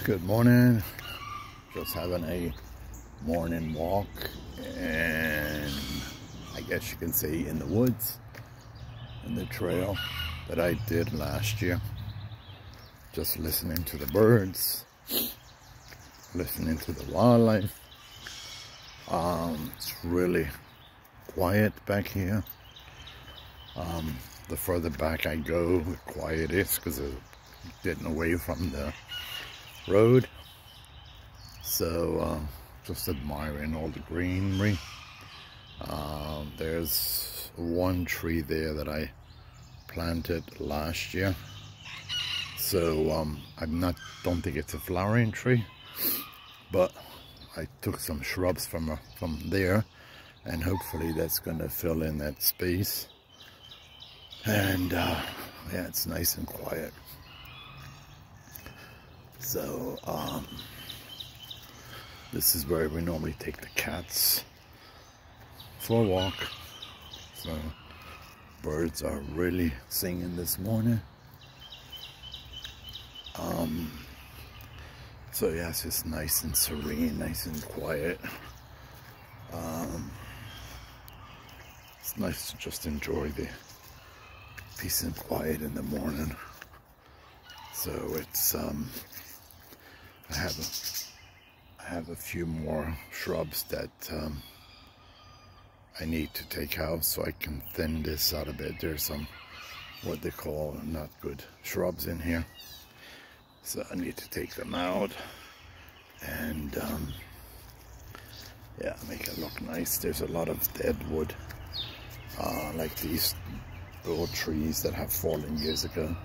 Good morning. Just having a morning walk, and I guess you can say in the woods, in the trail that I did last year. Just listening to the birds, listening to the wildlife. It's really quiet back here. The further back I go, the quiet it is, because it's getting away from the road. So just admiring all the greenery. There's one tree there that I planted last year, so don't think it's a flowering tree, but I took some shrubs from there, and hopefully that's going to fill in that space. And yeah, it's nice and quiet. So this is where we normally take the cats for a walk. So birds are really singing this morning. So yes, it's nice and serene, nice and quiet. It's nice to just enjoy the peace and quiet in the morning. So it's I have a few more shrubs that I need to take out so I can thin this out a bit. There's some what they call not good shrubs in here, so I need to take them out and yeah, make it look nice. There's a lot of dead wood, like these old trees that have fallen years ago.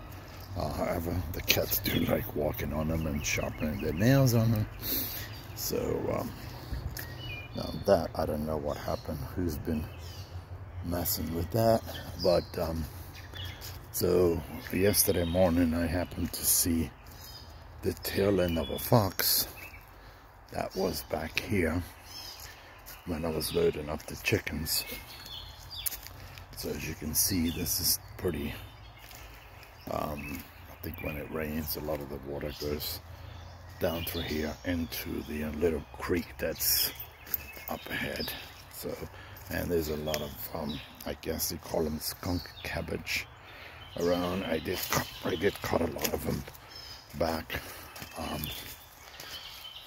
However, the cats do like walking on them and sharpening their nails on them. So now that, I don't know what happened, who's been messing with that. But so yesterday morning I happened to see the tail end of a fox that was back here when I was loading up the chickens. So as you can see, this is pretty I think when it rains, a lot of the water goes down through here into the little creek that's up ahead. So, and there's a lot of I guess you call them skunk cabbage around. I did cut a lot of them back,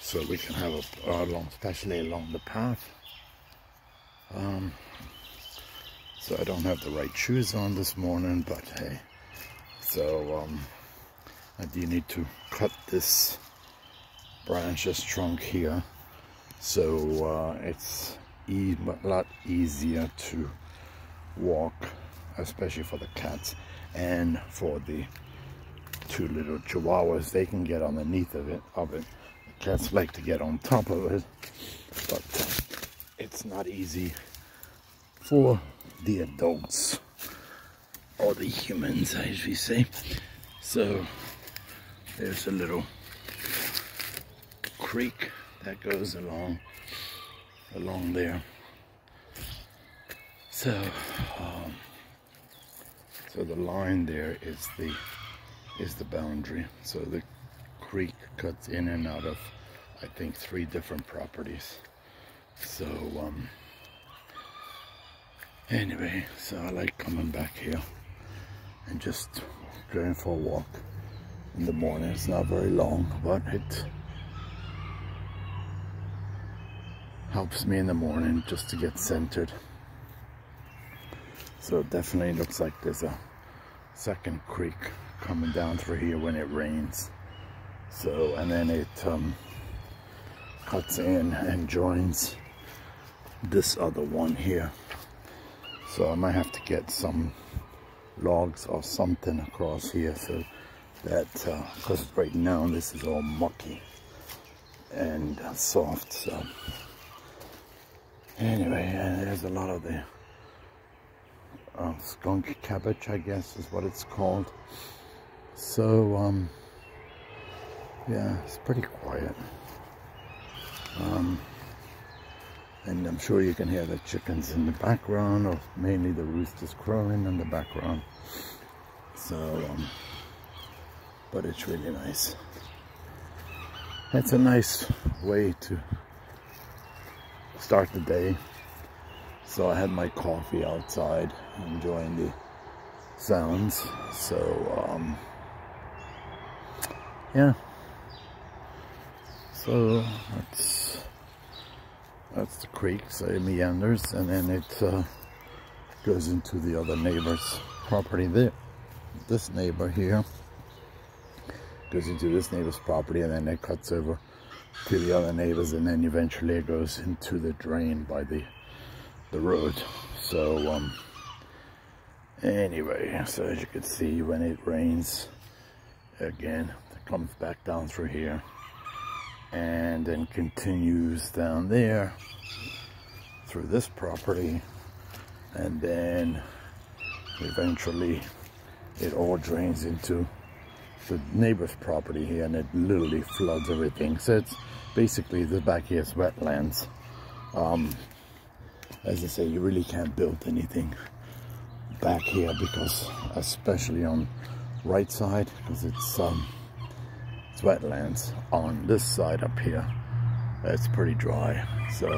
so we can have especially along the path. So I don't have the right shoes on this morning, but hey. So I do need to cut this branch, this trunk here, so it's a lot easier to walk, especially for the cats and for the two little chihuahuas. They can get underneath of it. The cats like to get on top of it, but it's not easy for the adults or the humans, as we say. So there's a little creek that goes along there. So so the line there is the boundary. So the creek cuts in and out of, I think, 3 different properties. So anyway, so I like coming back here and just going for a walk in the morning. It's not very long, but it helps me in the morning just to get centered. So it definitely looks like there's a second creek coming down through here when it rains. So, and then it cuts in and joins this other one here. So I might have to get some logs or something across here, so that because right now this is all mucky and soft. So anyway, there's a lot of the skunk cabbage, I guess is what it's called. So yeah, it's pretty quiet. And I'm sure you can hear the chickens in the background, or mainly the roosters crowing in the background. So but it's really nice. it's a nice way to start the day. So I had my coffee outside, enjoying the sounds. So yeah, so that's the creek, so it meanders, and then it goes into the other neighbor's property there. This neighbor here goes into this neighbor's property, and then it cuts over to the other neighbors, and then eventually it goes into the drain by the road. So anyway, so as you can see, when it rains again, it comes back down through here and then continues down there through this property, and then eventually it all drains into the neighbor's property here, and it literally floods everything. So it's basically, the back here is wetlands. As I say, you really can't build anything back here, because especially on right side, because it's wetlands. On this side up here, it's pretty dry. So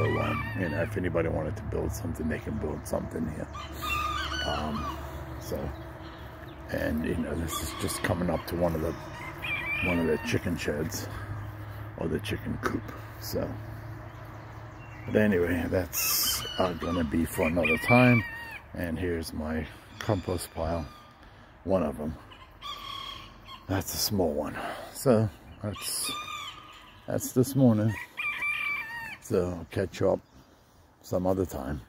you know, if anybody wanted to build something, they can build something here. So, and you know, this is just coming up to one of the chicken sheds, or the chicken coop. So, but anyway, that's gonna be for another time. And here's my compost pile, one of them. That's a small one. So that's this morning. So I'll catch you up some other time.